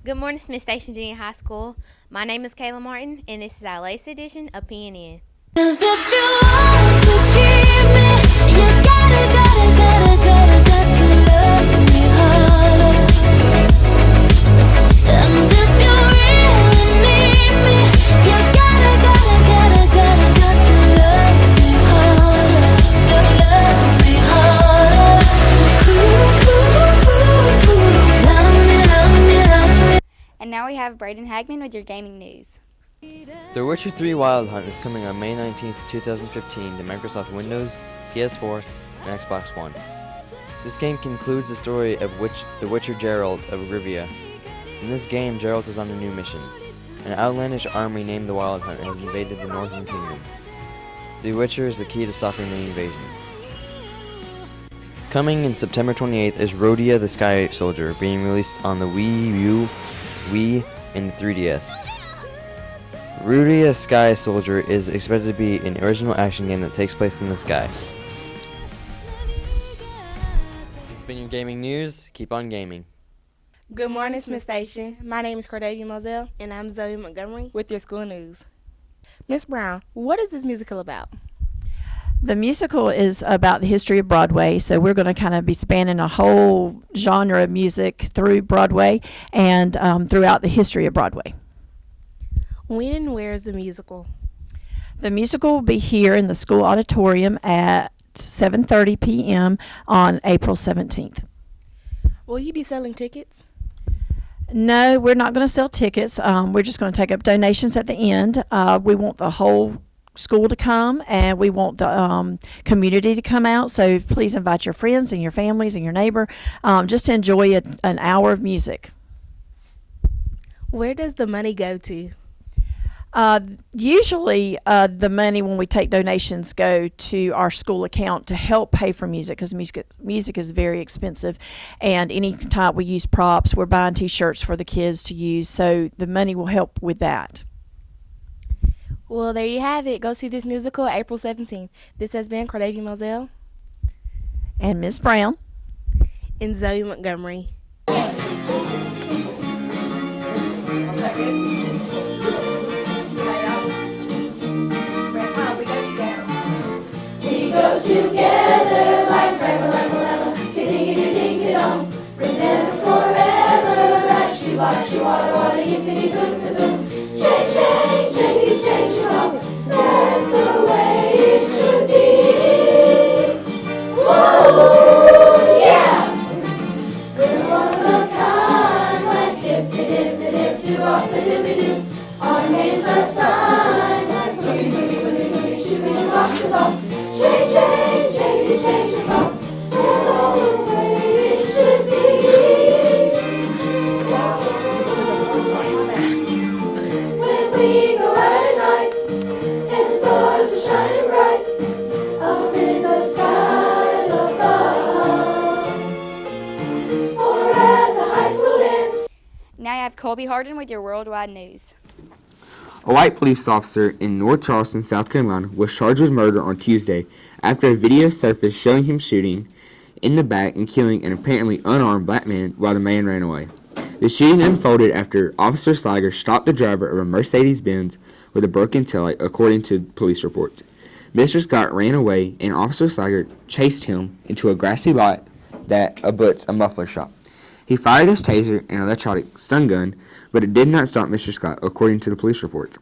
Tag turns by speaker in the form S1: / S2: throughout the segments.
S1: Good morning, Smith Station Junior High School. My name is Kayla Martin, and this is our latest edition of PNN. 'Cause if you want to keep me, you gotta love me harder. And if you really need me, you gotta love me harder. Love me harder. Love me.
S2: And now we have Braden Hagman with your gaming news.
S3: The Witcher 3 Wild Hunt is coming on May 19th, 2015 to Microsoft Windows, PS4, and Xbox One. This game concludes the story of the Witcher Geralt of Rivia. In this game, Geralt is on a new mission. An outlandish army named the Wild Hunt has invaded the Northern Kingdoms. The Witcher is the key to stopping the invasions. Coming in September 28th is Rhodia the Sky Soldier, being released on the Wii U, Wii, and the 3DS. Rhodia Sky Soldier is expected to be an original action game that takes place in the sky. This has been your gaming news. Keep on gaming.
S4: Good morning, Smith Station. My name is Cordavia Moselle, and I'm Zoe Montgomery with your school news. Miss Brown, what is this musical about?
S5: The musical is about the history of Broadway, so we're going to kind of be spanning a whole genre of music through Broadway and throughout the history of Broadway.
S4: When and where is the musical?
S5: The musical will be here in the school auditorium at 7:30 p.m. on April 17th.
S4: Will you be selling tickets?
S5: No, we're not going to sell tickets. We're just going to take up donations at the end. We want the whole school to come, and we want the community to come out. So please invite your friends and your families and your neighbor just to enjoy an hour of music.
S4: Where does the money go to?
S5: Usually the money when we take donations go to our school account to help pay for music, because music is very expensive, and any time we use props, we're buying t-shirts for the kids to use, so the money will help with that.
S4: Well, there you have it. Go see this musical April 17th. This has been Cordavia Moselle
S5: And Miss Brown
S4: and Zoe Montgomery.
S6: We go together like forever, ding-a-ding-a-dong. Remember forever, like she-wada, yippity-boom-a-boom. Change, change, change, change your home. That's the way it should be. Whoa, yeah! We're one of a kind, like dip-de-dip-de-dip-de-bop-de-dip-de-doo. Our names are signs, like boogie-boogie-boogie-boogie, shooby-shoo-bop-de-bop. Change, change, change, change your home. That's the way it should be. When we go out at night, and the stars are shining bright, up in the skies above, or at the high school dance.
S2: Now you have Colby Harden with your worldwide news.
S7: A white police officer in North Charleston, South Carolina, was charged with murder on Tuesday after a video surfaced showing him shooting in the back and killing an apparently unarmed black man while the man ran away. The shooting unfolded after Officer Slager stopped the driver of a Mercedes-Benz with a broken taillight, according to police reports. Mr. Scott ran away, and Officer Slager chased him into a grassy lot that abuts a muffler shop. He fired his taser and electronic stun gun, but it did not stop Mr. Scott, according to the police reports.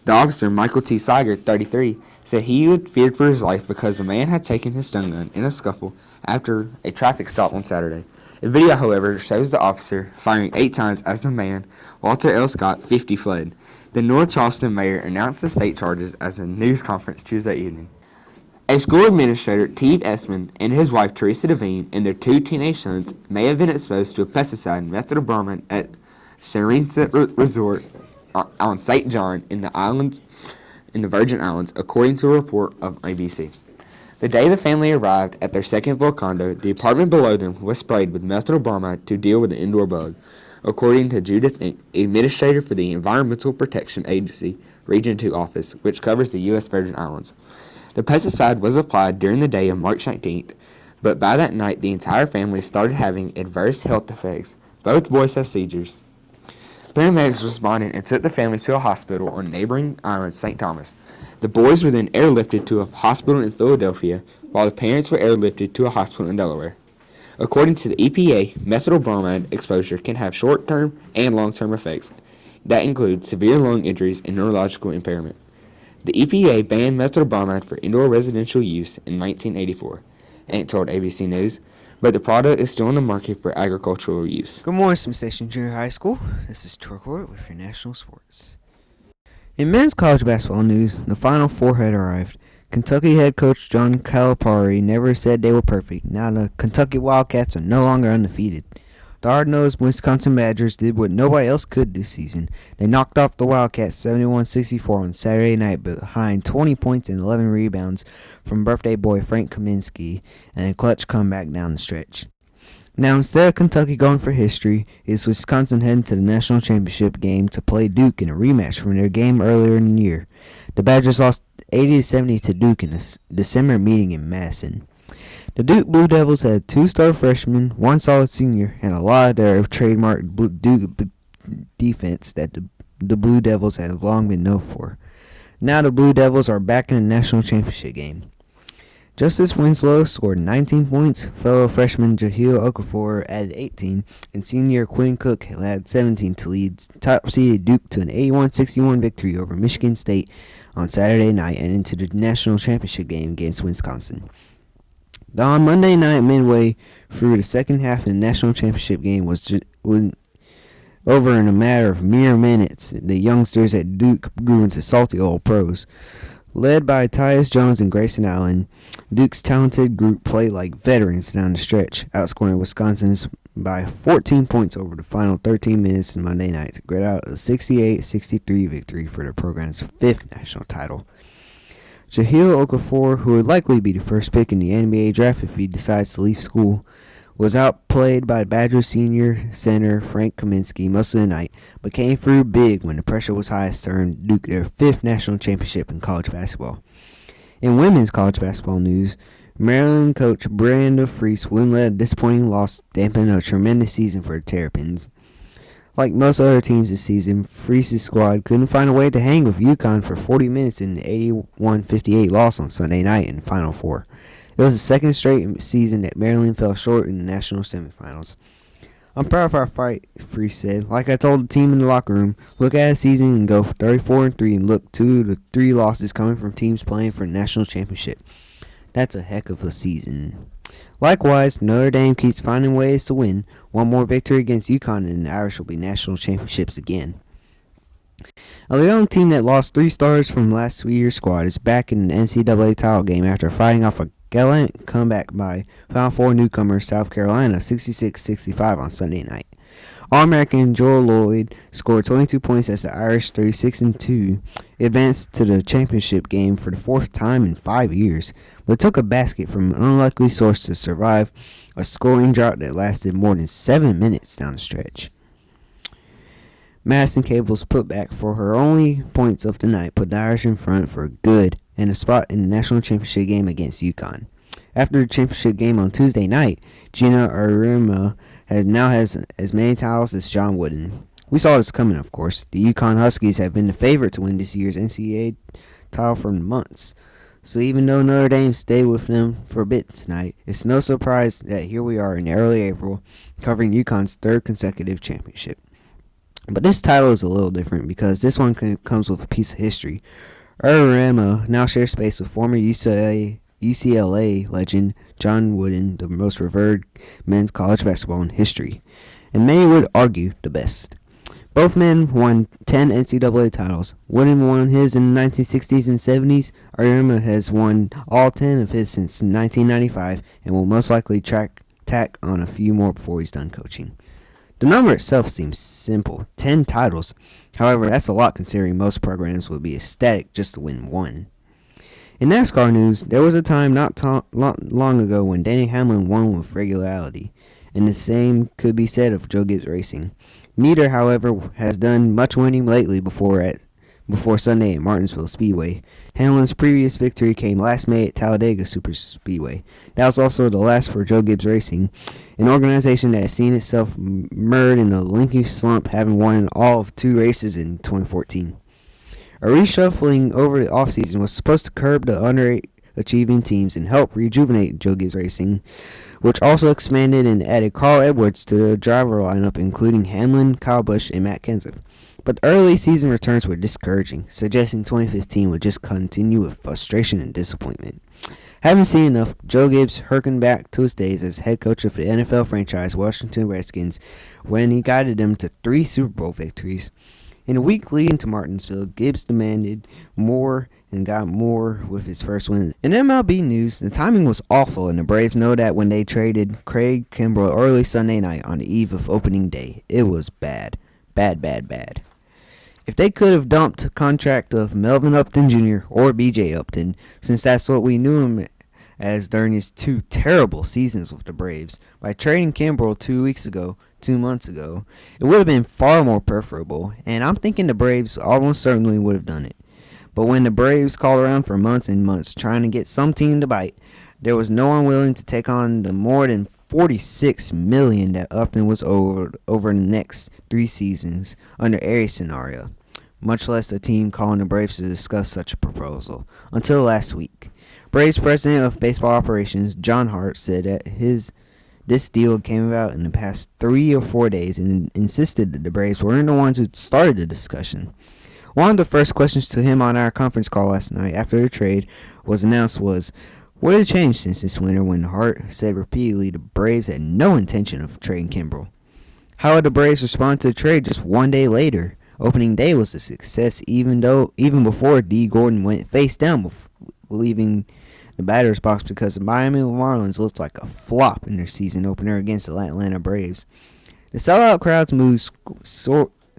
S7: The officer, Michael T. Slager, 33, said he had feared for his life because the man had taken his stun gun in a scuffle after a traffic stop on Saturday. A video, however, shows the officer firing 8 times as the man, Walter L. Scott, 50, fled. The North Charleston mayor announced the state charges as a news conference Tuesday evening. A school administrator, Steve Essman, and his wife, Teresa Devine, and their 2 teenage sons may have been exposed to a pesticide, methylbromine, at Serenset Resort on St. John in the Virgin Islands, according to a report of ABC. The day the family arrived at their second-floor condo, the apartment below them was sprayed with methylbromide to deal with the indoor bug, according to Judith Ink, administrator for the Environmental Protection Agency Region 2 office, which covers the U.S. Virgin Islands. The pesticide was applied during the day of March 19th, but by that night the entire family started having adverse health effects. Both boys had seizures. Paramedics responded and took the family to a hospital on neighboring island St. Thomas. The boys were then airlifted to a hospital in Philadelphia, while the parents were airlifted to a hospital in Delaware. According to the EPA, methylbromide exposure can have short-term and long-term effects that include severe lung injuries and neurological impairment. The EPA banned methylbromide for indoor residential use in 1984, Ant told ABC News, but the product is still on the market for agricultural use.
S8: Good morning, Smith Station Junior High School. This is Turcourt with your national sports. In men's college basketball news, the Final Four had arrived. Kentucky head coach John Calipari never said they were perfect. Now the Kentucky Wildcats are no longer undefeated. The hard-nosed Wisconsin Badgers did what nobody else could this season. They knocked off the Wildcats 71-64 on Saturday night behind 20 points and 11 rebounds from birthday boy Frank Kaminsky and a clutch comeback down the stretch. Now, instead of Kentucky going for history, it's Wisconsin heading to the national championship game to play Duke in a rematch from their game earlier in the year. The Badgers lost 80-70 to Duke in a December meeting in Madison. The Duke Blue Devils had 2-star freshmen, 1 solid senior, and a lot of their trademark Duke defense that the Blue Devils have long been known for. Now the Blue Devils are back in the national championship game. Justice Winslow scored 19 points, fellow freshman Jahlil Okafor added 18, and senior Quinn Cook had 17 to lead top-seeded Duke to an 81-61 victory over Michigan State on Saturday night and into the national championship game against Wisconsin. On Monday night, midway through the second half of the national championship game was over in a matter of mere minutes. The youngsters at Duke grew into salty old pros. Led by Tyus Jones and Grayson Allen, Duke's talented group played like veterans down the stretch, outscoring Wisconsin's by 14 points over the final 13 minutes of Monday night to grit out a 68-63 victory for the program's 5th national title. Jahlil Okafor, who would likely be the first pick in the NBA draft if he decides to leave school, was outplayed by Badgers senior center Frank Kaminsky most of the night, but came through big when the pressure was highest to earn Duke their 5th national championship in college basketball. In women's college basketball news, Maryland coach Brenda Freese wouldn't let a disappointing loss dampen a tremendous season for the Terrapins. Like most other teams this season, Freese's squad couldn't find a way to hang with UConn for 40 minutes in an 81-58 loss on Sunday night in the Final Four. It was the second straight season that Maryland fell short in the national semifinals. I'm proud of our fight, Freese said. Like I told the team in the locker room, look at a season and go 34-3 and look 2 to 3 losses coming from teams playing for the national championship. That's a heck of a season. Likewise, Notre Dame keeps finding ways to win. One more victory against UConn and the Irish will be national championships again. A young team that lost 3 stars from last year's squad is back in the NCAA title game after fighting off a gallant comeback by Final Four newcomer South Carolina 66-65 on Sunday night. All-American Joel Lloyd scored 22 points as the Irish 36-2 advanced to the championship game for the 4th time in 5 years, but took a basket from an unlikely source to survive a scoring drought that lasted more than 7 minutes down the stretch. Madison Cable's putback for her only points of the night put the Irish in front for good and a spot in the national championship game against UConn. After the championship game on Tuesday night, Gina Arima now has as many titles as John Wooden. We saw this coming, of course. The UConn Huskies have been the favorite to win this year's NCAA title for months. So even though Notre Dame stayed with them for a bit tonight, it's no surprise that here we are in early April covering UConn's 3rd consecutive championship. But this title is a little different because this one comes with a piece of history. Arima now shares space with former UCLA legend John Wooden, the most revered men's college basketball in history, and many would argue the best. Both men won 10 NCAA titles. Wooden won his in the 1960s and 70s. Arima has won all 10 of his since 1995 and will most likely tack on a few more before he's done coaching. The number itself seems simple, 10 titles. However, that's a lot considering most programs would be ecstatic just to win one. In NASCAR news, there was a time not long ago when Denny Hamlin won with regularity, and the same could be said of Joe Gibbs Racing. Neither, however, has done much winning lately before at before Sunday at Martinsville Speedway. Hamlin's previous victory came last May at Talladega Superspeedway. That was also the last for Joe Gibbs Racing, an organization that has seen itself mired in a lengthy slump, having won all of 2 races in 2014. A reshuffling over the offseason was supposed to curb the underachieving teams and help rejuvenate Joe Gibbs Racing, which also expanded and added Carl Edwards to the driver lineup, including Hamlin, Kyle Busch, and Matt Kenseth. But the early season returns were discouraging, suggesting 2015 would just continue with frustration and disappointment. Having seen enough, Joe Gibbs harkened back to his days as head coach of the NFL franchise Washington Redskins when he guided them to 3 Super Bowl victories. In the week leading to Martinsville, Gibbs demanded more and got more with his first win. In MLB news, the timing was awful, and the Braves know that when they traded Craig Kimbrell early Sunday night on the eve of opening day. It was bad. Bad. If they could have dumped a contract of Melvin Upton Jr. or B.J. Upton, since that's what we knew him as during his 2 terrible seasons with the Braves, by trading Kimbrell 2 months ago, it would have been far more preferable, and I'm thinking the Braves almost certainly would have done it. But when the Braves called around for months and months trying to get some team to bite, there was no one willing to take on the more than $46 million that Upton was owed over the next 3 seasons under any scenario, much less a team calling the Braves to discuss such a proposal, until last week. Braves president of baseball operations, John Hart, said that this deal came about in the past 3 or 4 days and insisted that the Braves weren't the ones who started the discussion. One of the first questions to him on our conference call last night after the trade was announced was, what had changed since this winter, when Hart said repeatedly the Braves had no intention of trading Kimbrell. How would the Braves respond to the trade just 1 day later? Opening day was a success even before D. Gordon went face down leaving the batter's box because the Miami Marlins looked like a flop in their season opener against the Atlanta Braves. The sellout crowds moved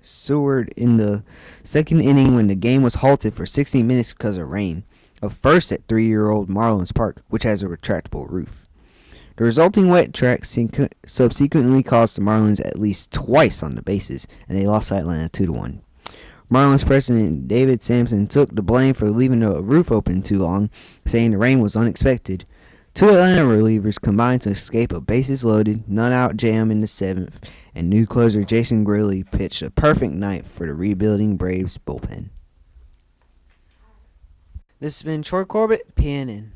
S8: soured in the second inning when the game was halted for 60 minutes because of rain, a first at 3-year-old Marlins Park, which has a retractable roof. The resulting wet track subsequently cost the Marlins at least twice on the bases, and they lost Atlanta 2-1. Marlins president David Sampson took the blame for leaving the roof open too long, saying the rain was unexpected. 2 Atlanta relievers combined to escape a bases-loaded, none-out jam in the 7th, and new closer Jason Grilli pitched a perfect night for the rebuilding Braves bullpen. This has been Troy Corbett, PNN.